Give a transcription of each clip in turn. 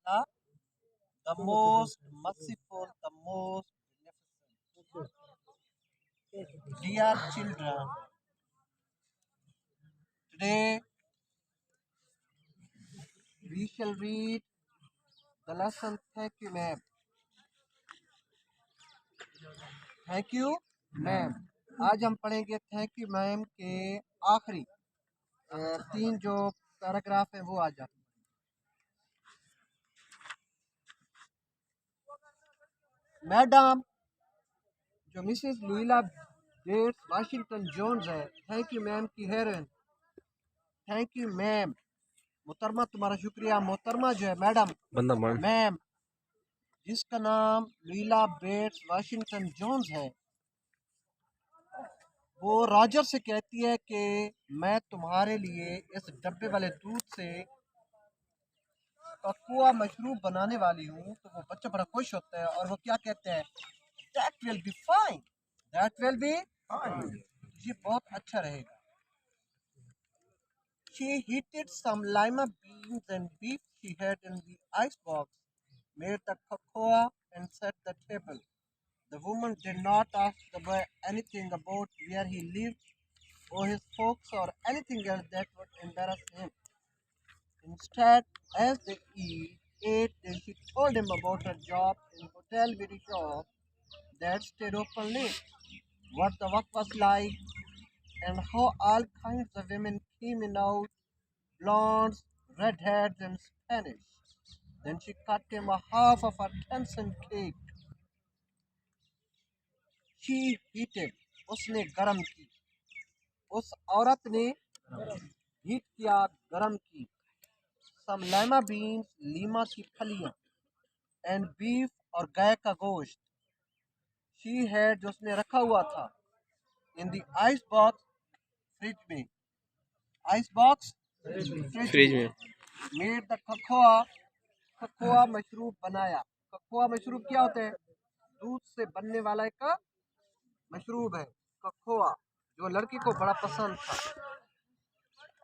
Allah, the most merciful, the most beneficent. Dear children, today we shall read the lesson. Thank you, ma'am. Thank you ma'am. आज हम पढ़ेंगे thank you ma'am के आखिरी 3 जो paragraph है वो आज आप मैडम जो Mrs Luella Bates Washington Jones है थैंक यू मैम की हेरोइन। Thank you ma'am. मोहतरमा तुम्हारा शुक्रिया। मोहतरमा जो है मैडम मैम जिसका नाम लुइला बेट्स वाशिंगटन जोन्स है वो रॉजर से कहती है कि मैं तुम्हारे लिए इस डब्बे वाले दूध से ककोआ मशरूब बनाने वाली हूँ। तो वो बच्चा बड़ा खुश होता है और वो क्या कहते हैं, that will be fine, that will be fine, ये बहुत अच्छा रहेगा। She heated some lima beans and beef she had in the icebox, made the cocoa and set the table. The woman did not ask the boy anything about where he lived or his folks or anything else that would embarrass him. Instead, as they ate, then she told him about her job in hotel beauty shop that stayed open late, what the work was like, and how all kinds of women came in out, blondes, redheads, and Spanish. Then she cut him a half of a 10-cent cake. She heated, उसने गरम की, उस औरत ने heat किया, गरम की, some lima beans, Lima की फलियां, and beef और गाय का गोश्त, शी हैड जो उसने रखा हुआ था, इन दी आइस बॉक्स फ्रिज में, आइस बॉक्स फ्रिज में, मेड द ककोआ, ककोआ मशरूब बनाया। ककोआ मशरूब क्या होता है, दूध से बनने वाला एक मशरूब है ककोआ, जो लड़की को बड़ा पसंद था।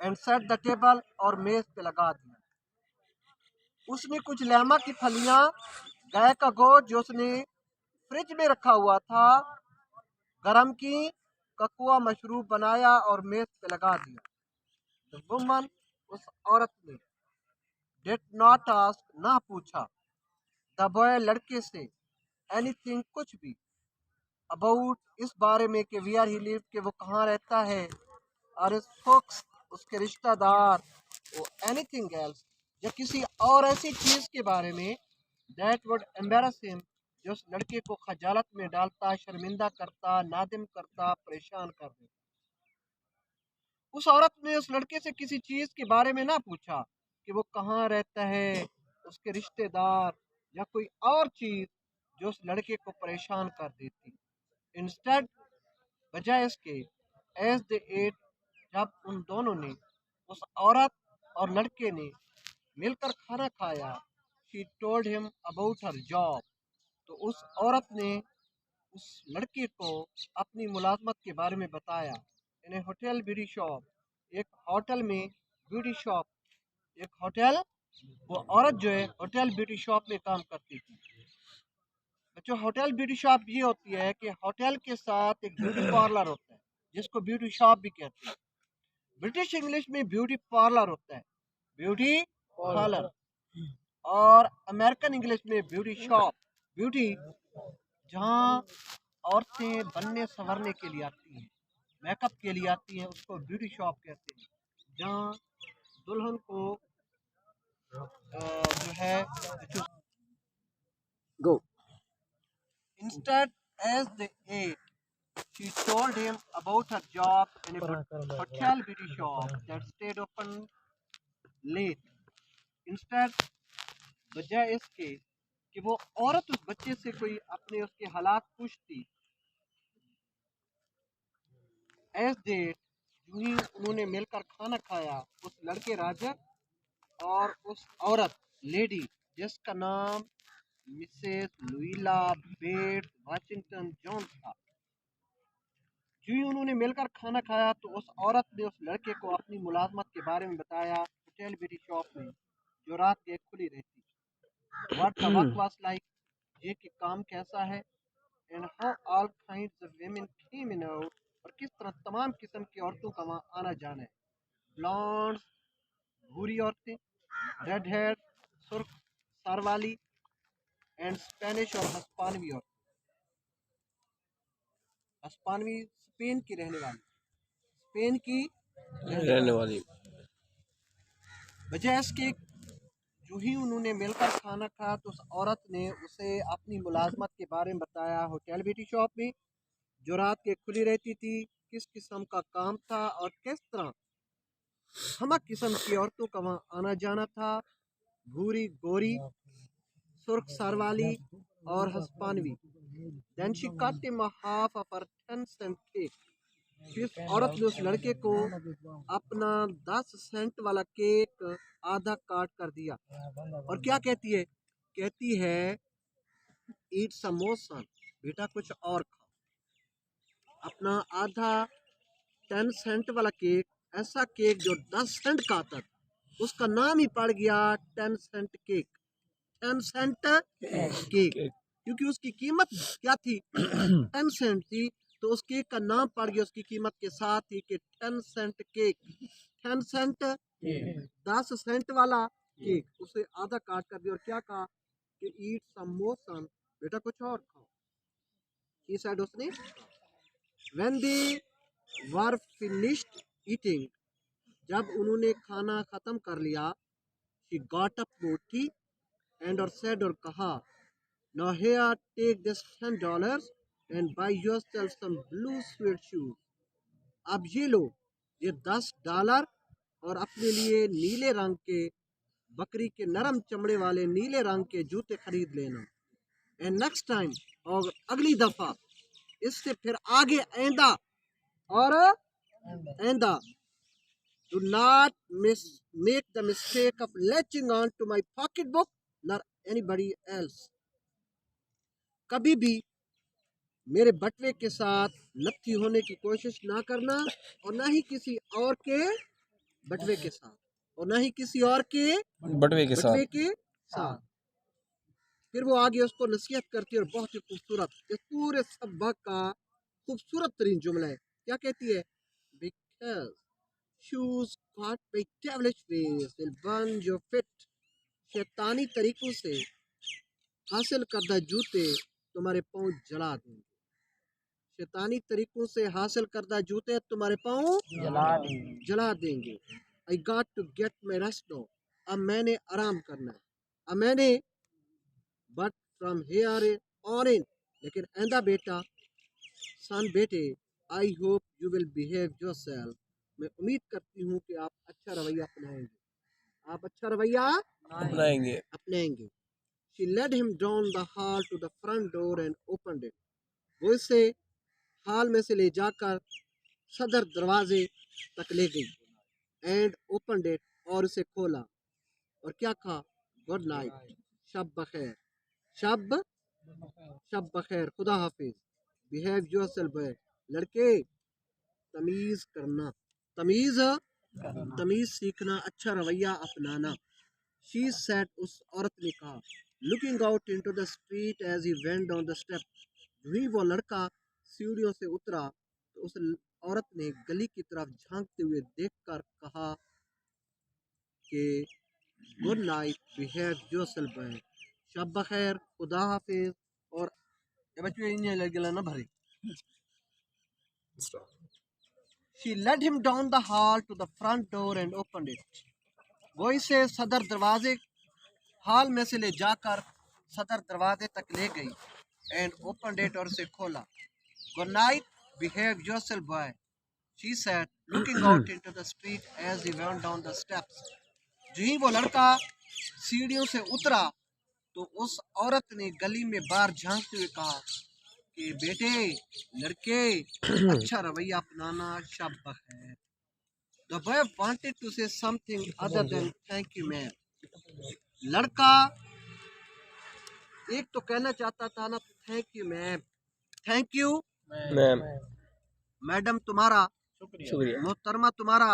एंड सेट द टेबल और मेज पे लगा दिया। उसने कुछ लेमा की फलियां, गाय का गोश्त जो उसने फ्रिज में रखा हुआ था गरम की, ककुआ मशरूब बनाया और मेज पे लगा दिया। The woman, उस औरत ने, did not ask, ना पूछा, the boy, लड़के से, anything, कुछ भी, about, इस बारे में कि where he lived, कि वो कहाँ रहता है, और his folks, उसके रिश्तेदार, or anything else, या किसी और ऐसी चीज के बारे में that would embarrass him, जो उस लड़के को खजालत में डालता, शर्मिंदा करता, नादिम करता, परेशान कर देता। उस औरत ने उस लड़के से किसी चीज के बारे में ना पूछा कि वो कहाँ रहता है, उसके रिश्तेदार या कोई और चीज जो उस लड़के को परेशान कर देती। इंस्टेड, बजाय इसके, एज दे एट, जब उन दोनों ने, उस औरत और लड़के ने मिलकर खाना खाया, she told him about her job, तो उस औरत ने उस लड़के को अपनी मुलाजमत के बारे में बताया। इन ए होटल ब्यूटी शॉप, एक होटल में ब्यूटी शॉप, एक होटल, वो औरत जो है होटल ब्यूटी शॉप में काम करती थी। बच्चों होटल ब्यूटी शॉप ये होती है कि होटल के साथ एक ब्यूटी पार्लर होता है जिसको ब्यूटी शॉप भी कहते हैं। ब्रिटिश इंग्लिश में ब्यूटी पार्लर होता है, ब्यूटी पार्लर, और अमेरिकन इंग्लिश में ब्यूटी शॉप, ब्यूटी जहाँ औरतें बनने संवरने के लिए आती हैं, मेकअप के लिए आती हैं, उसको ब्यूटी शॉप कहते हैं। जहाँ दुल्हन को जो है गो। Instead, as they ate, she told him about her job in a hotel beauty shop that stayed open late. Instead, बजाय इसके कि वो औरत उस बच्चे से कोई अपने उसके हालात पूछती, as they यूं ही उन्होंने मिलकर खाना खाया, उस लड़के राजा और उस औरत लेडी जिसका नाम मिसेस लुइला बेट वाशिंगटन जोन्स था। जो ही उन्होंने मिलकर खाना खाया तो उस औरत ने उस लड़के को अपनी मुलाजमत के बारे में बताया होटल ब्यूटी शॉप में जो रात के खुली रहती। what the work was like, یہ کہ کام کیسا ہے, and how all kinds of women came in out, اور کس طرح تمام قسم کی عورتوں کا وہاں آنا جانا ہے. blondes بھوری عورتیں, ریڈ ہیئر سرخ سر والی, اینڈ اسپینش اور ہسپانوی عورتیں. ہسپانوی اسپین کی رہنے والی, اسپین کی رہنے والی. وجہ اس کے جو ہی انہوں نے مل کر کھانا کھایا تو اس عورت نے اسے اپنی ملازمت کے بارے میں بتایا, ہوٹل بیٹی شاپ میں جو رات کے کھلی رہتی تھی, کس قسم کا کام تھا اور کس طرح ہمہ قسم کی عورتوں کا وہاں آنا جانا تھا, بھوری گوری سرخ سر والی اور ہسپانوی. Then she cut him a half of her 10-cent cake. پھر اس عورت نے اس لڑکے کو اپنا 10 سینٹ والا کیک آدھا کاٹ کر دیا, اور کیا کہتی ہے, کہتی ہے ایٹ سم مور سن, بیٹا کچھ اور کھاؤ. اپنا آدھا 10 سینٹ والا کیک, ایسا کیک جو 10 سینٹ کا آتا تھا, اس کا نام ہی پڑ گیا 10 سینٹ کیک. 10 سینٹ کیک, کیونکہ اس کی قیمت کیا تھی, 10 سینٹ تھی, تو اس کیک کا نام پڑ گیا اس کی قیمت کے ساتھ ہی کہ 10 سینٹ کیک. 10 سینٹ 10 سینٹ والا کیک, اسے آدھا کاٹ کر دیا, اور کیا کہا کہ ایٹ سم مور سن, بیٹا کچھ اور کھاؤ. He said اس نے, when they were finished eating, جب انہوں نے کھانا ختم کر لیا, she got up اٹھی and اور said اور کہا, now here take this $10 and buy yourself some blue suede shoes. اب یہ لو یہ $10 اور اپنے لیے نیلے رنگ کے بکری کے نرم چمڑے والے نیلے رنگ کے جوتے خرید لینا. and next time, اور اگلی دفعہ, اس سے پھر آگے آئندہ اور آئندہ, do not make the mistake of latching on to my pocketbook nor anybody else. کبھی بھی میرے بٹوے کے ساتھ نتھی ہونے کی کوشش نہ کرنا, اور نہ ہی کسی اور کے بٹوے کے ساتھ, اور نہ ہی کسی اور کے بٹوے کے ساتھ. پھر وہ آگے اس کو نصیحت کرتی ہے, اور بہت ہی خوبصورت, اس پورے سبق کا خوبصورت ترین جملہ ہے. کیا کہتی ہے, because shoes caught by devilish ways will burn your feet. شیطانی طریقوں سے حاصل کردہ جوتے تمہارے پاؤں جلا دیں گے. شیطانی طریقوں سے حاصل کردہ جوتے تمہارے پاؤں جلا دیں گے. I got to get my rest now. اب میں نے آرام کرنا ہے, اب میں نے, but from here on in, لیکن آئندہ بیٹا, son بیٹے, I hope you will behave yourself. میں امید کرتی ہوں کہ آپ اچھا رویہ اپنائیں گے, آپ اچھا رویہ اپنائیں گے. She led him down the hall to the front door and opened it. وہ اسے ہال میں سے لے جا کر صدر دروازے تک لے گئی, and opened it, اور اسے کھولا, اور کیا کہا, good night, شب بخیر, شب بخیر, خدا حافظ. behave yourself boy, لڑکے تمیز کرنا, تمیز سیکھنا, اچھا رویہ اپنانا. she said, اس عورت نے کہا, looking out into the street as he went down the steps. جو ہی وہ لڑکا سیڑھیوں سے اترا تو اس عورت نے گلی کی طرف جھانکتے ہوئے دیکھ کر کہا کہ good night, behave yourself boy, شب بخیر, خدا حافظ. اور یہ بچوں انہیں لگلا نہ بھری. She led him down the hall to the front door and opened it. وہ اسے صدر دروازے ہال میں سے لے جا کر صدر دروازے تک لے گئی, and opened it, اور اسے کھولا. Good night, behave yourself boy, she said, looking out into the street as he went down the steps. جو ہی وہ لڑکا سیڑھیوں سے اترا تو اس عورت نے گلی میں باہر جھانکتے ہوئے کہا کہ بیٹے, لڑکے اچھا رویہ اپنانا, شب بخیر. The boy wanted to say something other than thank you ma'am. لڑکا ایک تو کہنا چاہتا تھا نا, thank you ma'am, thank you madam تمہارا شکریہ, محترمہ تمہارا,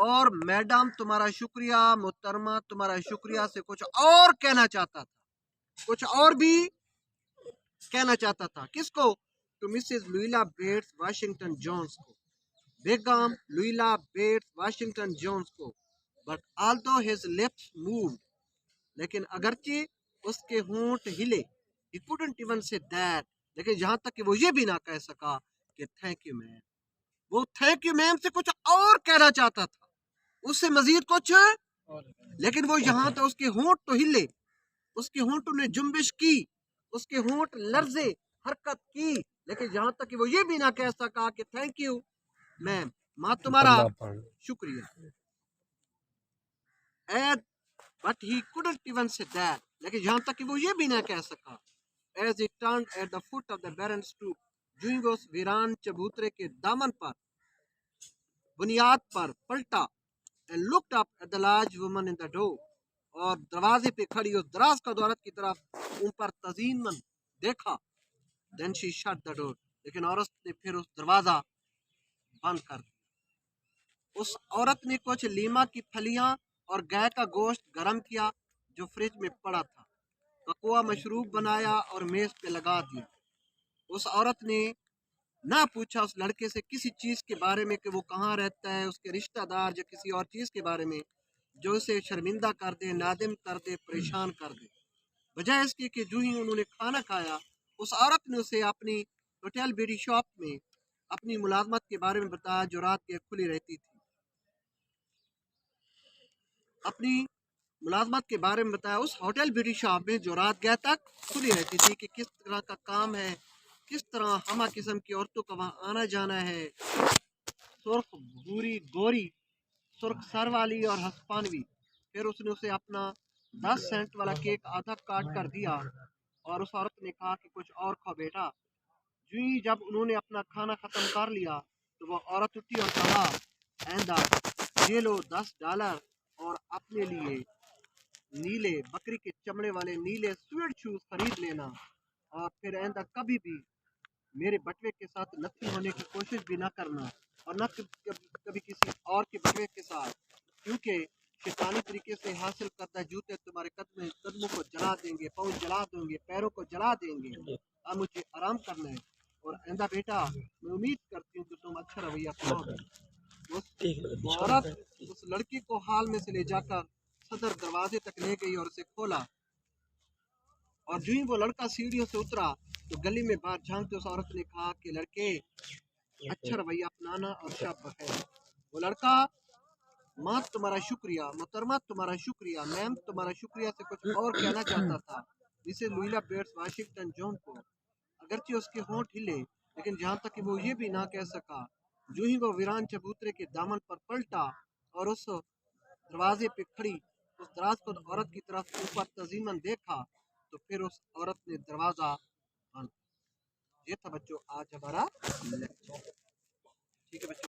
اور میڈم تمہارا شکریہ, محترمہ تمہارا شکریہ سے کچھ اور کہنا چاہتا تھا. कुछ और भी कहना चाहता था। किसको? To Mrs Luella Bates Washington Jones को, बेगम लुइला बेट्स वाशिंगटन जोन्स को। But although his lips moved, लेकिन अगरचे उसके होंठ हिले, he couldn't even say that, लेकिन यहाँ तक कि वो ये भी ना कह सका कि थैंक यू मैम। वो थैंक यू मैम से कुछ और कहना चाहता था, उससे मजीद कुछ, लेकिन वो यहाँ तो उसके होंठ तो हिले, उसके होंठों ने जुम्बिश की, उसके होंठ लर्जे हरकत की, लेकिन यहाँ तक कि वो ये भी ना कह सका कि थैंक यू मैम, माँ तुम्हारा शुक्रिया। And but he couldn't even say that, लेकिन यहाँ तक कि वो ये भी ना कह सका। As he turned at the foot of the barren stoop, यूं ही वो उस वीरान चबूतरे के दामन पर, बुनियाद पर पलटा, and looked up at the large woman in the door, और दरवाजे पे खड़ी उस दराज का औरत की तरफ ऊपर तजीनमन देखा। Then she shut the door, लेकिन औरत ने फिर उस दरवाजा बंद कर दिया। उस औरत ने कुछ लीमा की फलियां और गाय का गोश्त गरम किया जो फ्रिज में पड़ा था, ककोआ मशरूब बनाया और मेज पे लगा दिया। उस औरत ने ना पूछा उस लड़के से किसी चीज के बारे में कि वो कहाँ रहता है, उसके रिश्तेदार या किसी और चीज के बारे में जो उसे शर्मिंदा कर दे, नादिम कर दे, परेशान कर दे। बजाय इसके कि जो ही उन्होंने खाना खाया, उस औरत ने उसे अपनी होटल बेरी शॉप में अपनी मुलाजमत के बारे में बताया जो रात के खुली रहती थी। अपनी मुलाजमत के बारे में बताया उस होटल ब्यूटी शॉप में जो रात गया तक खुली रहती थी, कि किस तरह का काम है, किस तरह हमा किस्म की औरतों का वहाँ आना जाना है, सुर्ख भूरी गोरी, सुर्ख सर वाली और हस्पानवी। फिर उसने उसे अपना 10 सेंट वाला केक आधा काट कर दिया और उस औरत ने कहा कि कुछ और खाओ बेटा। जी जब उन्होंने अपना खाना खत्म कर लिया तो वो औरत उठी और कहा, आइंदा ये लो $10 और अपने लिए नीले बकरी के चमड़े वाले नीले स्वेट शूज खरीद लेना, और फिर आइंदा कभी भी मेरे बटवे के साथ नथी होने की कोशिश भी ना करना, और न कभी किसी और के बटवे के साथ, क्योंकि शैतानी तरीके से हासिल करता जूते तुम्हारे कदमों को जला देंगे, पाँव जला देंगे, पैरों को जला देंगे। अब मुझे आराम करना है, और आइंदा बेटा मैं उम्मीद करती हूँ कि तुम अच्छा रवैया अपनाओगे। वो औरत उस लड़की को हाल में से ले जाकर सदर दरवाजे तक ले गई और उसे खोला, और जो ही वो लड़का सीढ़ियों से उतरा तो गली में बाहर झांकते उस औरत ने कहा कि लड़के अच्छा रवैया अपनाना और शब बखैर। वो लड़का, माँ तुम्हारा शुक्रिया, मोहतरमा तुम्हारा शुक्रिया, मैम तुम्हारा शुक्रिया से कुछ और कहना चाहता था Mrs Luella Bates Washington zone को। अगरचे उसके होंठ हिले, लेकिन जहाँ तक कि वो ये भी ना कह सका। जो ही वो वीरान चबूतरे के दामन पर पलटा और उस दरवाजे पे खड़ी उस दराज को औरत की तरफ ऊपर तजीमन देखा, तो फिर उस औरत ने दरवाजा बंद। ये था बच्चों आज हमारा लेक्चर। ठीक है बच्चों।